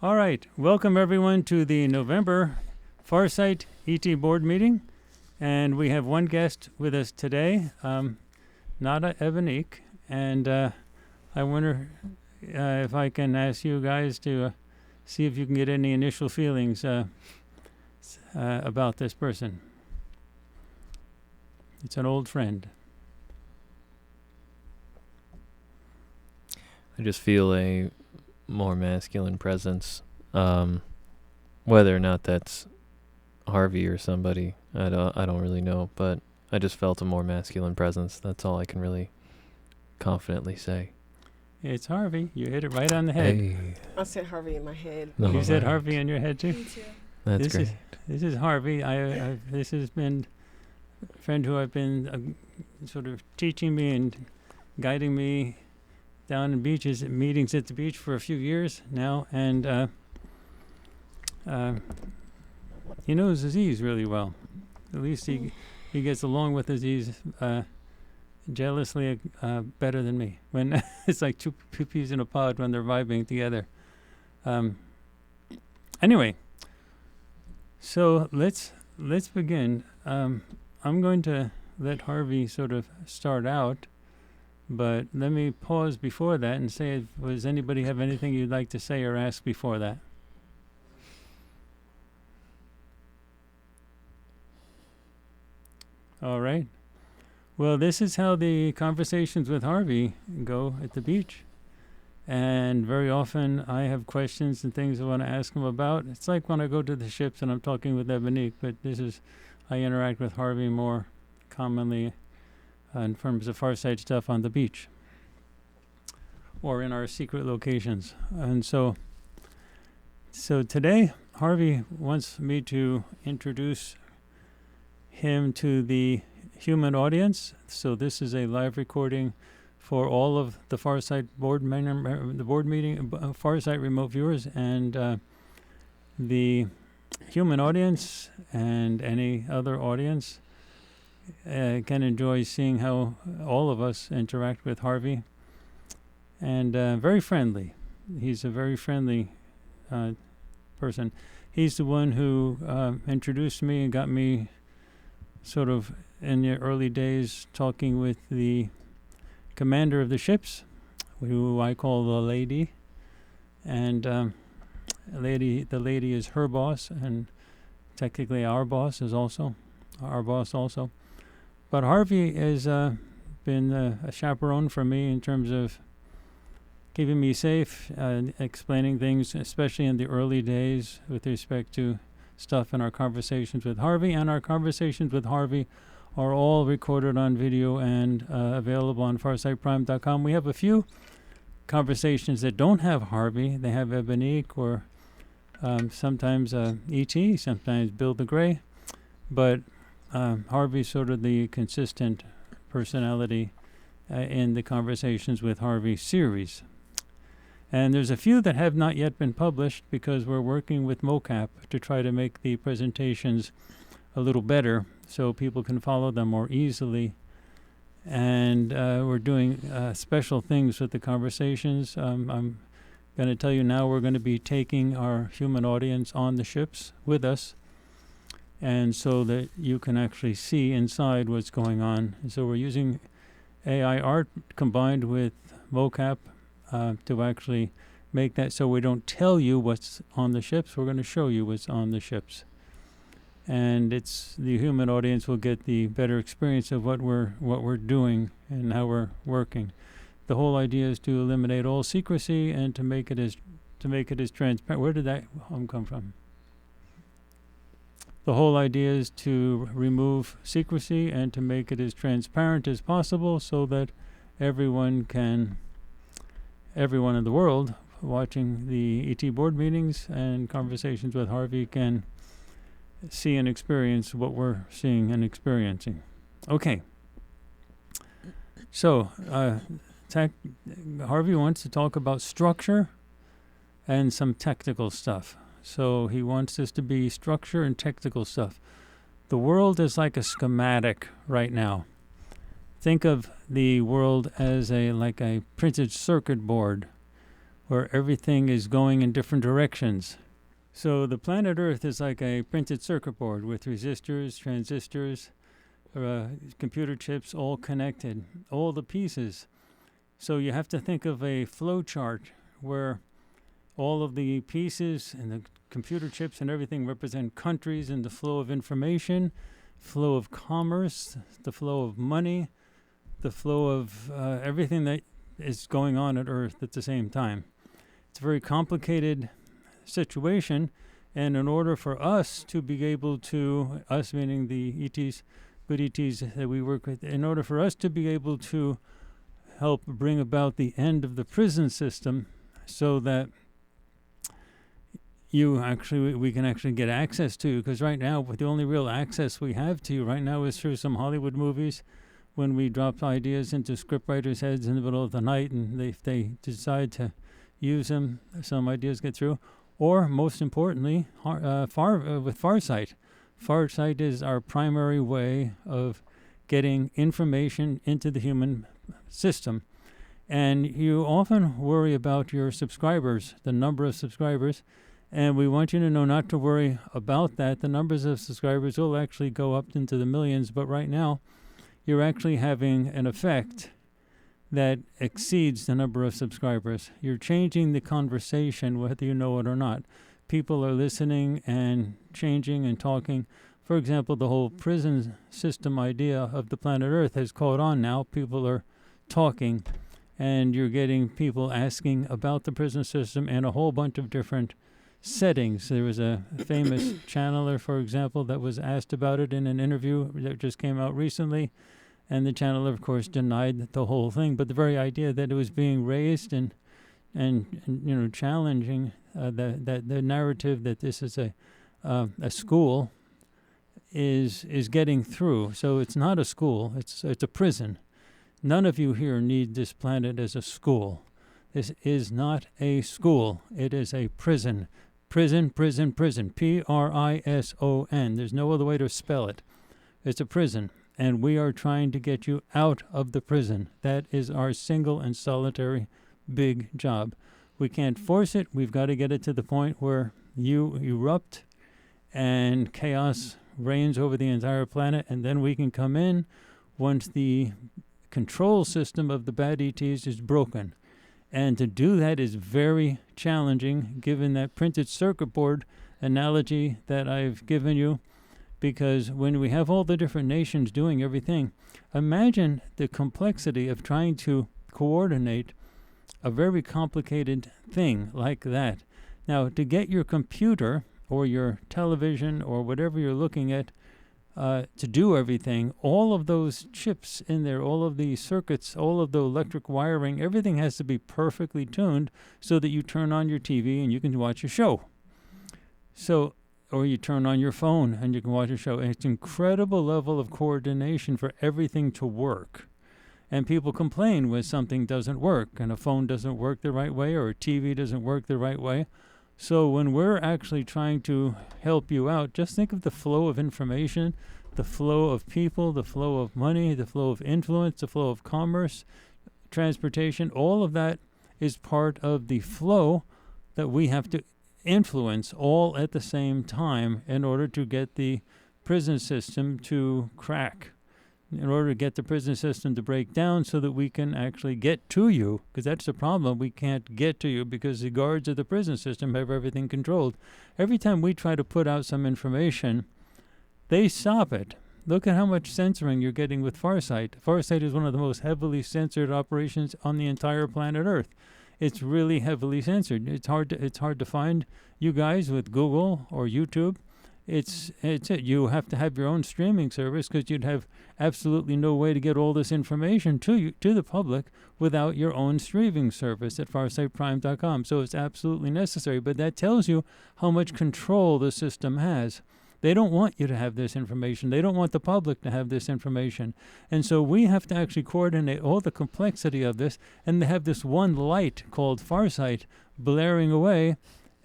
All right, welcome everyone to the November Farsight ET board meeting. And we have one guest with us today, Nada Ebonique. And I wonder if I can ask you guys to see if you can get any initial feelings about this person. It's an old friend. I just feel a more masculine presence. Whether or not that's Harvey or somebody, I don't really know, but I just felt a more masculine presence. That's all I can really confidently say. It's Harvey. You hit it right on the head. Hey. I said Harvey in my head. No, You said right. Harvey in your head too? Me too. That's great. This is Harvey. This has been a friend who I've been sort of teaching me and guiding me down in beaches, at meetings at the beach for a few years now, and he knows Aziz really well. At least he gets along with Aziz jealously better than me. When it's like two peas in a pod when they're vibing together. Anyway, so let's begin. I'm going to let Harvey sort of start out, but let me pause before that and say, does anybody have anything you'd like to say or ask before that? All right. Well, this is how the conversations with Harvey go at the beach. And very often I have questions and things I want to ask him about. It's like when I go to the ships and I'm talking with Ebonique, but I interact with Harvey more commonly in terms of Farsight stuff on the beach or in our secret locations. And so today, Harvey wants me to introduce him to the human audience. So this is a live recording for all of the Farsight board meeting, Farsight remote viewers, and the human audience and any other audience can enjoy seeing how all of us interact with Harvey. And very friendly. He's a very friendly person. He's the one who introduced me and got me sort of in the early days talking with the commander of the ships, who I call the lady. And the lady is her boss, and technically our boss also. But Harvey has been a chaperone for me in terms of keeping me safe, explaining things, especially in the early days with respect to stuff in our conversations with Harvey. And our conversations with Harvey are all recorded on video and available on farsightprime.com. We have a few conversations that don't have Harvey. They have Ebonique or sometimes E.T., sometimes Bill the Gray. But Harvey's sort of the consistent personality in the Conversations with Harvey series. And there's a few that have not yet been published because we're working with mocap to try to make the presentations a little better so people can follow them more easily. And we're doing special things with the conversations. I'm going to tell you now we're going to be taking our human audience on the ships with us, and so that you can actually see inside what's going on. And so we're using AI art combined with mocap to actually make that so we don't tell you what's on the ships. We're going to show you what's on the ships. And it's the human audience will get the better experience of what we're doing and how we're working. The whole idea is to eliminate all secrecy and to make it as transparent. Where did that come from? The whole idea is to remove secrecy and to make it as transparent as possible so that everyone in the world watching the ET board meetings and conversations with Harvey can see and experience what we're seeing and experiencing. Okay. So, Harvey wants to talk about structure and some technical stuff. So he wants this to be structure and technical stuff. The world is like a schematic right now. Think of the world as like a printed circuit board where everything is going in different directions. So the planet Earth is like a printed circuit board with resistors, transistors, computer chips all connected, all the pieces. So you have to think of a flow chart where all of the pieces and the computer chips and everything represent countries and the flow of information, flow of commerce, the flow of money, the flow of everything that is going on at Earth at the same time. It's a very complicated situation, and in order for us to be able to, us meaning the ETs, good ETs that we work with, in order for us to be able to help bring about the end of the prison system so that we can actually get access to, because right now the only real access we have to you right now is through some Hollywood movies when we drop ideas into scriptwriters' heads in the middle of the night, and if they decide to use them, some ideas get through. Or, most importantly, with Farsight. Farsight is our primary way of getting information into the human system. And you often worry about your subscribers, the number of subscribers, and we want you to know not to worry about that. The numbers of subscribers will actually go up into the millions, but right now, you're actually having an effect that exceeds the number of subscribers. You're changing the conversation, whether you know it or not. People are listening and changing and talking. For example, the whole prison system idea of the planet Earth has caught on now. People are talking, and you're getting people asking about the prison system and a whole bunch of different settings. There was a famous channeler, for example, that was asked about it in an interview that just came out recently, and the channeler, of course, denied the whole thing. But the very idea that it was being raised and challenging the narrative that this is a school is getting through. So it's not a school; it's a prison. None of you here need this planet as a school. This is not a school. It is a prison. Prison, prison, prison. Prison. There's no other way to spell it. It's a prison, and we are trying to get you out of the prison. That is our single and solitary big job. We can't force it. We've got to get it to the point where you erupt and chaos reigns over the entire planet, and then we can come in once the control system of the bad ETs is broken. And to do that is very challenging, given that printed circuit board analogy that I've given you, because when we have all the different nations doing everything, imagine the complexity of trying to coordinate a very complicated thing like that. Now, to get your computer or your television or whatever you're looking at to do everything, all of those chips in there, all of the circuits, all of the electric wiring, everything has to be perfectly tuned so that you turn on your TV and you can watch a show. So, or you turn on your phone and you can watch a show. And it's an incredible level of coordination for everything to work. And people complain when something doesn't work, and a phone doesn't work the right way, or a TV doesn't work the right way. So when we're actually trying to help you out, just think of the flow of information, the flow of people, the flow of money, the flow of influence, the flow of commerce, transportation. All of that is part of the flow that we have to influence all at the same time in order to get the prison system to crack, in order to get the prison system to break down so that we can actually get to you, because that's the problem. We can't get to you because the guards of the prison system have everything controlled. Every time we try to put out some information, they stop it. Look at how much censoring you're getting with Farsight. Farsight is one of the most heavily censored operations on the entire planet Earth. It's really heavily censored. It's hard to find you guys with Google or YouTube. It's it. You have to have your own streaming service, because you'd have absolutely no way to get all this information to the public without your own streaming service at farsightprime.com. So it's absolutely necessary. But that tells you how much control the system has. They don't want you to have this information. They don't want the public to have this information. And so we have to actually coordinate all the complexity of this, and they have this one light called Farsight blaring away.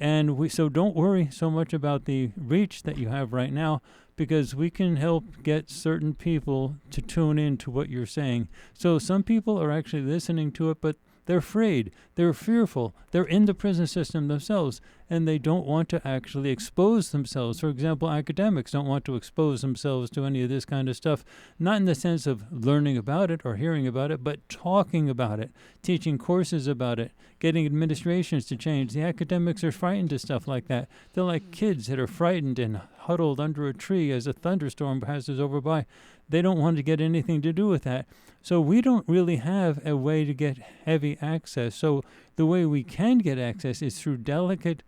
And so don't worry so much about the reach that you have right now, because we can help get certain people to tune in to what you're saying. So some people are actually listening to it, but They're afraid. They're fearful. They're in the prison system themselves, and they don't want to actually expose themselves. For example, academics don't want to expose themselves to any of this kind of stuff, not in the sense of learning about it or hearing about it, but talking about it, teaching courses about it, getting administrations to change. The academics are frightened of stuff like that. They're like kids that are frightened and huddled under a tree as a thunderstorm passes over by. They don't want to get anything to do with that. So we don't really have a way to get heavy access. So the way we can get access is through delicate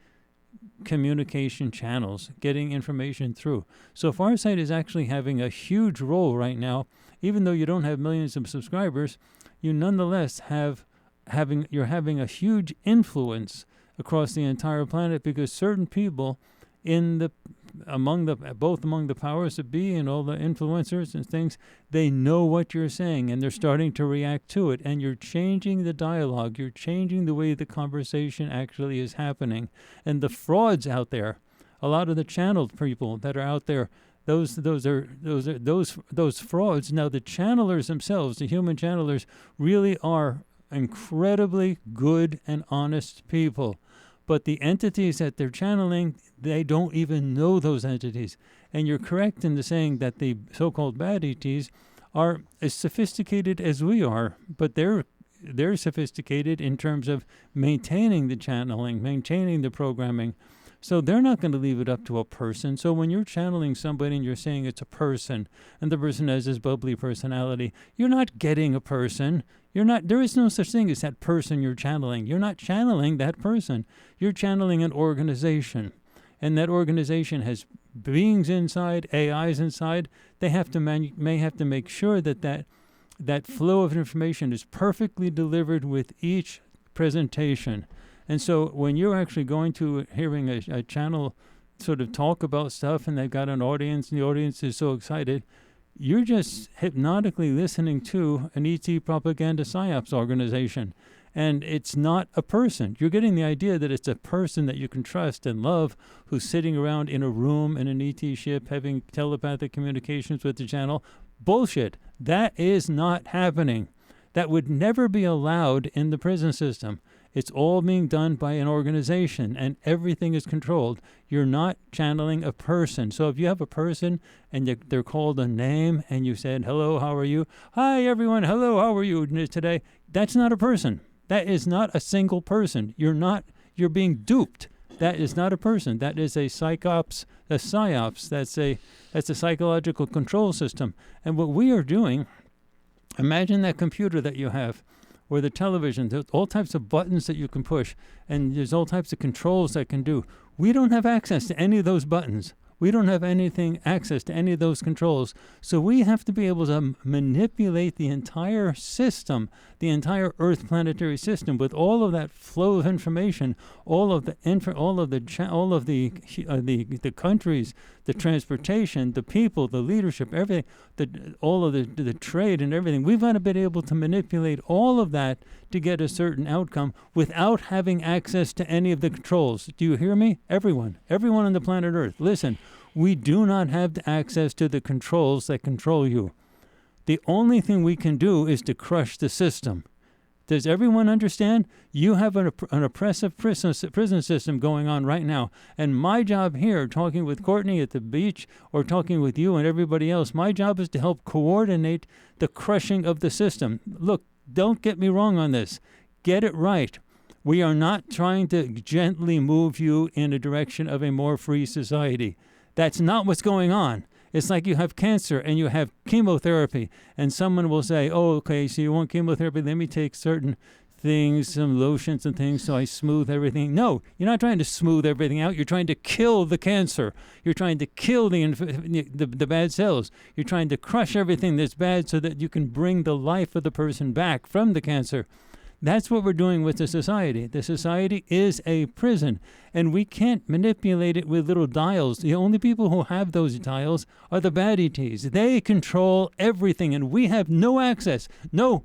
communication channels, getting information through. So Farsight is actually having a huge role right now. Even though you don't have millions of subscribers, you nonetheless you're having a huge influence across the entire planet, because certain people among the powers that be and all the influencers and things, they know what you're saying and they're starting to react to it, and you're changing the dialogue, you're changing the way the conversation actually is happening. And the frauds out there, a lot of the channeled people that are out there, those frauds. Now the channelers themselves, the human channelers, really are incredibly good and honest people. But the entities that they're channeling, they don't even know those entities. And you're correct in the saying that the so-called bad ETs are as sophisticated as we are, but they're sophisticated in terms of maintaining the channeling, maintaining the programming. So they're not going to leave it up to a person. So when you're channeling somebody and you're saying it's a person, and the person has this bubbly personality, you're not getting a person. There is no such thing as that person you're channeling. You're not channeling that person. You're channeling an organization. And that organization has beings inside, AIs inside. They may have to make sure that flow of information is perfectly delivered with each presentation. And so when you're actually going to hearing a channel sort of talk about stuff, and they've got an audience, and the audience is so excited, you're just hypnotically listening to an ET propaganda psyops organization. And it's not a person. You're getting the idea that it's a person that you can trust and love, who's sitting around in a room in an ET ship having telepathic communications with the channel. Bullshit. That is not happening. That would never be allowed in the prison system. It's all being done by an organization, and everything is controlled. You're not channeling a person. So if you have a person and they're called a name, and you said, "Hello, how are you?" "Hi, everyone. Hello, how are you today?" That's not a person. That is not a single person. You're being duped. That is not a person. That is a psyops. That's a psychological control system. And what we are doing, imagine that computer that you have, or the television. There's all types of buttons that you can push, and there's all types of controls that can do. We don't have access to any of those buttons. We don't have access to any of those controls. So we have to be able to manipulate the entire system, the entire Earth planetary system, with all of that flow of information, all of the countries, the transportation, the people, the leadership, everything, all of the trade and everything. We've got to be able to manipulate all of that to get a certain outcome without having access to any of the controls. Do you hear me? Everyone on the planet Earth, listen. We do not have the access to the controls that control you. The only thing we can do is to crush the system. Does everyone understand? You have an oppressive prison system going on right now. And my job here, talking with Courtney at the beach, or talking with you and everybody else, my job is to help coordinate the crushing of the system. Look, don't get me wrong on this. Get it right. We are not trying to gently move you in a direction of a more free society. That's not what's going on. It's like you have cancer and you have chemotherapy, and someone will say, "Oh, okay, so you want chemotherapy? Let me take certain things, some lotions and things, so I smooth everything." No, you're not trying to smooth everything out. You're trying to kill the cancer. You're trying to kill the bad cells. You're trying to crush everything that's bad so that you can bring the life of the person back from the cancer. That's what we're doing with the society. The society is a prison, and we can't manipulate it with little dials. The only people who have those dials are the bad ETs. They control everything, and we have no access. No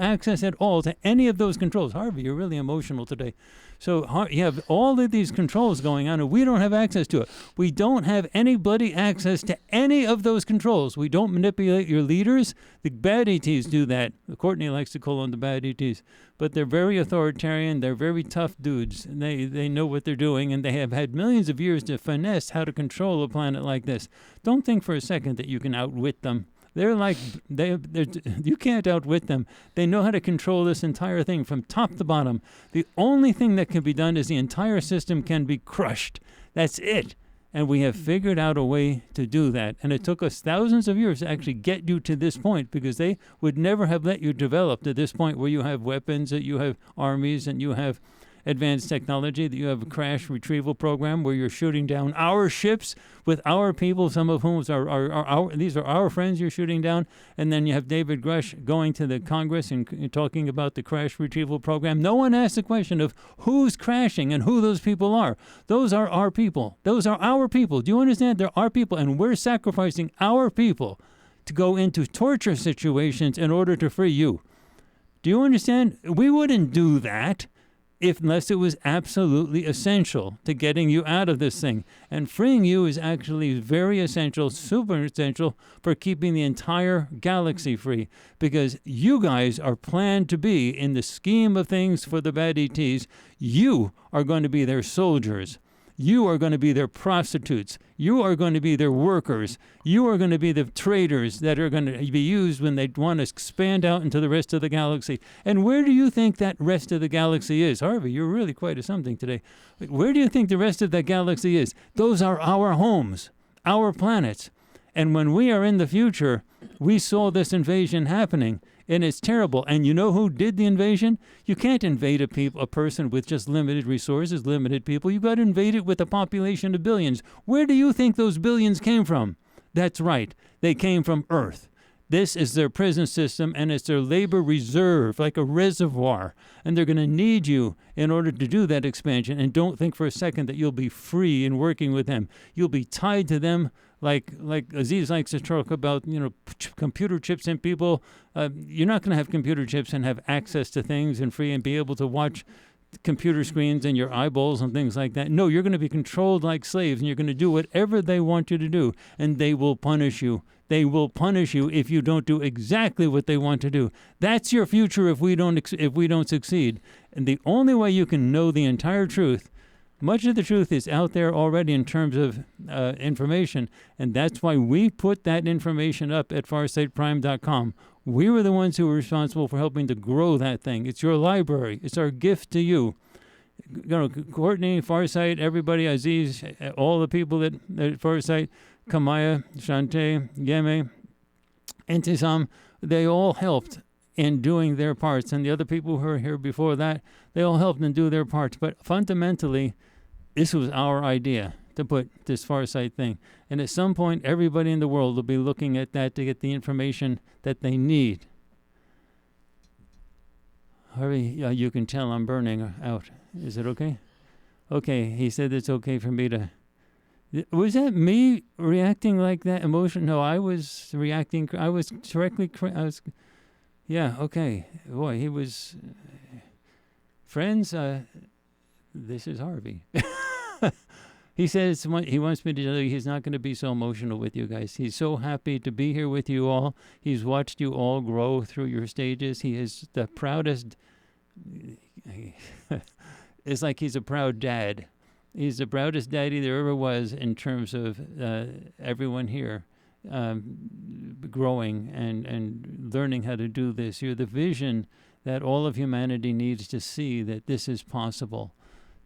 access at all to any of those controls. Harvey, you're really emotional today. So you have all of these controls going on, and we don't have access to it. We don't have any bloody access to any of those controls. We don't manipulate your leaders. The bad ETs do that. Courtney likes to call on the bad ETs. but they're very authoritarian. They're very tough dudes. And they know what they're doing, and they have had millions of years to finesse how to control a planet like this. Don't think for a second that you can outwit them. They're like, you can't outwit them. They know how to control this entire thing from top to bottom. The only thing that can be done is the entire system can be crushed. That's it. And we have figured out a way to do that. And it took us thousands of years to actually get you to this point, because they would never have let you develop to this point where you have weapons, that you have armies, and you have advanced technology, that you have a crash retrieval program where you're shooting down our ships with our people, some of whom these are our friends you're shooting down. And then you have David Grush going to the Congress and talking about the crash retrieval program. No one asked the question of who's crashing and who those people are. Those are our people. Those are our people. Do you understand? They're our people, and we're sacrificing our people to go into torture situations in order to free you. Do you understand? We wouldn't do that unless it was absolutely essential to getting you out of this thing. And freeing you is actually very essential, super essential, for keeping the entire galaxy free. Because you guys are planned to be, in the scheme of things for the bad ETs, you are going to be their soldiers. You are going to be their prostitutes. You are going to be their workers. You are going to be the traders that are going to be used when they want to expand out into the rest of the galaxy. And where do you think that rest of the galaxy is? Harvey, you're really quite a something today. Where do you think the rest of the galaxy is? Those are our homes, our planets. And when we are in the future, we saw this invasion happening. And it's terrible. And you know who did the invasion? You can't invade a person with just limited resources, limited people. You've got to invade it with a population of billions. Where do you think those billions came from? That's right. They came from Earth. This is their prison system, and it's their labor reserve, like a reservoir. And they're going to need you in order to do that expansion. And don't think for a second that you'll be free in working with them. You'll be tied to them, like Aziz likes to talk about, computer chips and people. You're not going to have computer chips and have access to things and free and be able to watch computer screens and your eyeballs and things like that. No, you're going to be controlled like slaves, and you're going to do whatever they want you to do, and they will punish you. They will punish you if you don't do exactly what they want to do. That's your future if we don't succeed. And the only way you can know the entire truth, much of the truth is out there already in terms of information, and that's why we put that information up at FarsightPrime.com. We were the ones who were responsible for helping to grow that thing. It's your library. It's our gift to you. Courtney, Farsight, everybody, Aziz, all the people at Farsight, Kamaya, Shante, Yeme, Intisam, they all helped in doing their parts. And the other people who were here before that, they all helped in do their parts. But fundamentally, this was our idea to put this Farsight thing. And at some point, everybody in the world will be looking at that to get the information that they need. Harvey, you can tell I'm burning out. Is it okay? Okay, he said it's okay for me to... Was that me reacting like that emotion? No, I was reacting... I was directly... Yeah, okay. Boy, he was... Friends, this is Harvey. He says he wants me to tell you he's not going to be so emotional with you guys. He's so happy to be here with you all. He's watched you all grow through your stages. He is the proudest... It's like he's a proud dad. He's the proudest daddy there ever was in terms of everyone here growing and learning how to do this. You're the vision that all of humanity needs to see, that this is possible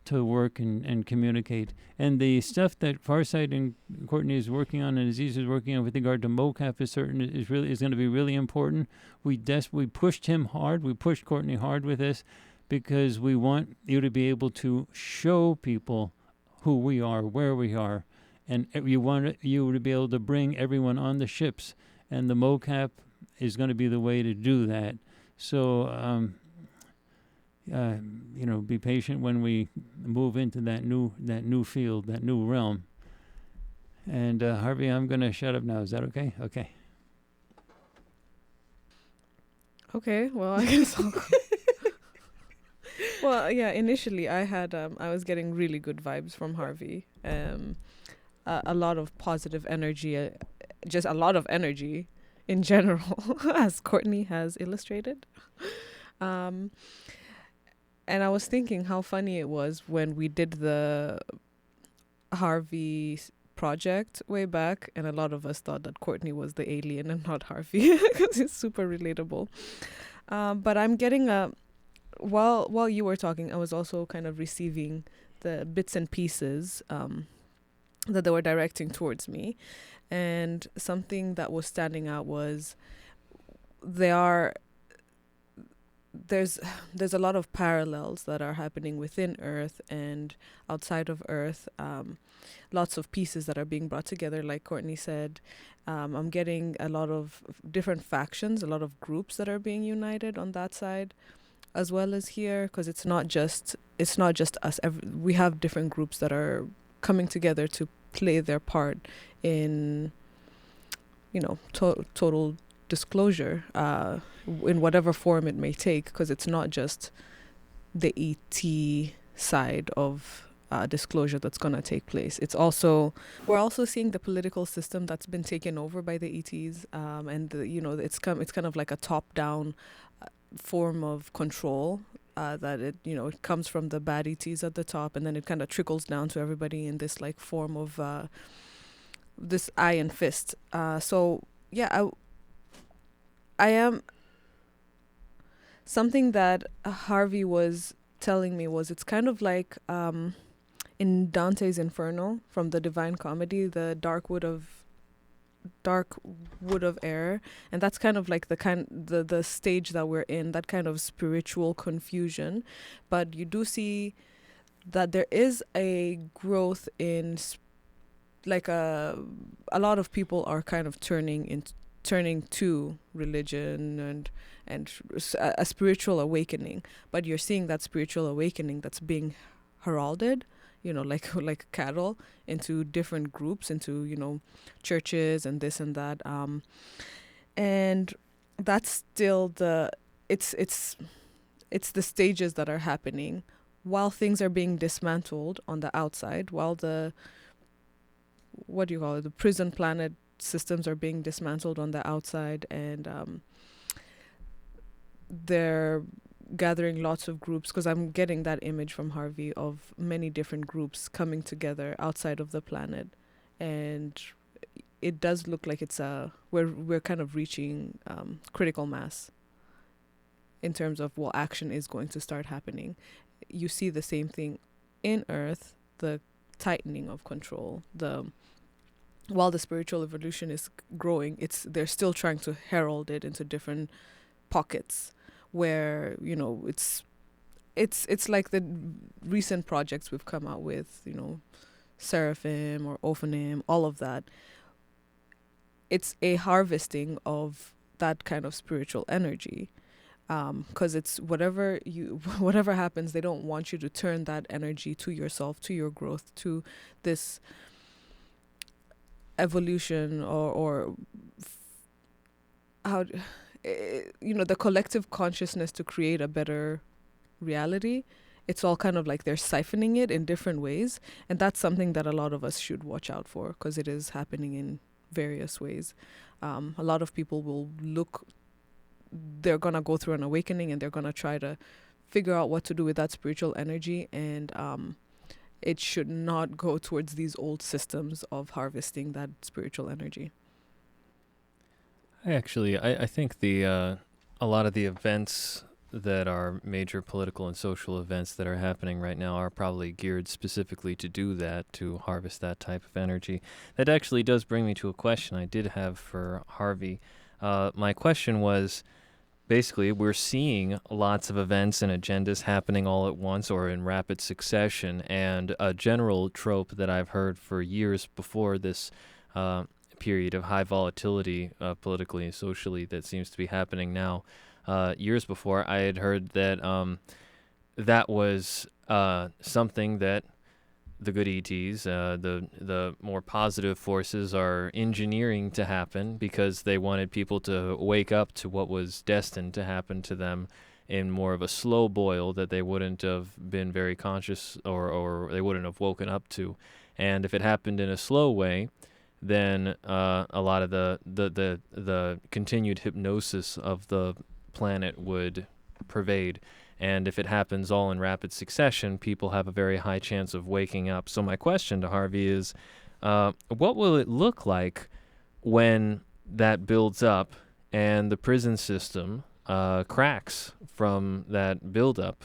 to work and communicate. And the stuff that Farsight and Courtney is working on and Aziz is working on with regard to mocap is going to be really important. We pushed him hard. We pushed Courtney hard with this because we want you to be able to show people who we are, where we are, and you want you to be able to bring everyone on the ships. And the mocap is going to be the way to do that. So, be patient when we move into that new field, that new realm. And Harvey, I'm going to shut up now. Is that okay? Okay. Okay. Well, I guess I'll... Well, yeah. Initially, I was getting really good vibes from Harvey. A lot of positive energy, just a lot of energy in general, as Courtney has illustrated. Um, and I was thinking how funny it was when we did the Harvey project way back, and a lot of us thought that Courtney was the alien and not Harvey because it's super relatable. But I'm getting while you were talking, I was also kind of receiving the bits and pieces that they were directing towards me, and something that was standing out was they are there's a lot of parallels that are happening within Earth and outside of Earth. Lots of pieces that are being brought together, like Courtney said. I'm getting a lot of different factions, a lot of groups that are being united on that side, as well as here, because it's not just us. We have different groups that are coming together to play their part in, total disclosure, in whatever form it may take, because it's not just the ET side of disclosure that's going to take place. We're also seeing the political system that's been taken over by the ETs, and it's kind of like a top-down form of control, that it comes from the bad ETs at the top, and then it kind of trickles down to everybody in this like form of this iron fist. So yeah, I am. Something that Harvey was telling me was it's kind of like in Dante's Inferno from the Divine Comedy, the dark wood of air, and that's kind of like the stage that we're in, that kind of spiritual confusion. But you do see that there is a growth in a lot of people are kind of turning to religion and a spiritual awakening. But you're seeing that spiritual awakening that's being heralded, like cattle, into different groups, into churches and this and that, and that's still it's the stages that are happening while things are being dismantled on the outside, while the prison planet systems are being dismantled on the outside, and they're gathering lots of groups, because I'm getting that image from Harvey of many different groups coming together outside of the planet, and it does look like we're kind of reaching critical mass in terms of what action is going to start happening. You see the same thing in Earth, the tightening of control, while the spiritual evolution is growing, they're still trying to herald it into different pockets where it's like the recent projects we've come out with, Seraphim or Ophanim, all of that. It's a harvesting of that kind of spiritual energy, because it's whatever happens, they don't want you to turn that energy to yourself, to your growth, to this evolution, or how the collective consciousness to create a better reality. It's all kind of like they're siphoning it in different ways, and that's something that a lot of us should watch out for, because it is happening in various ways. A lot of people they're gonna go through an awakening, and they're gonna try to figure out what to do with that spiritual energy, and it should not go towards these old systems of harvesting that spiritual energy. I think a lot of the events that are major political and social events that are happening right now are probably geared specifically to do that, to harvest that type of energy. That actually does bring me to a question I did have for Harvey. My question was, basically, we're seeing lots of events and agendas happening all at once or in rapid succession, and a general trope that I've heard for years before this period of high volatility politically and socially that seems to be happening now. Years before, I had heard that that was something that the good ETs, the more positive forces, are engineering to happen because they wanted people to wake up to what was destined to happen to them in more of a slow boil that they wouldn't have been very conscious or they wouldn't have woken up to. And if it happened in a slow way, then a lot of the continued hypnosis of the planet would pervade. And if it happens all in rapid succession, people have a very high chance of waking up. So my question to Harvey is, what will it look like when that builds up and the prison system cracks from that buildup?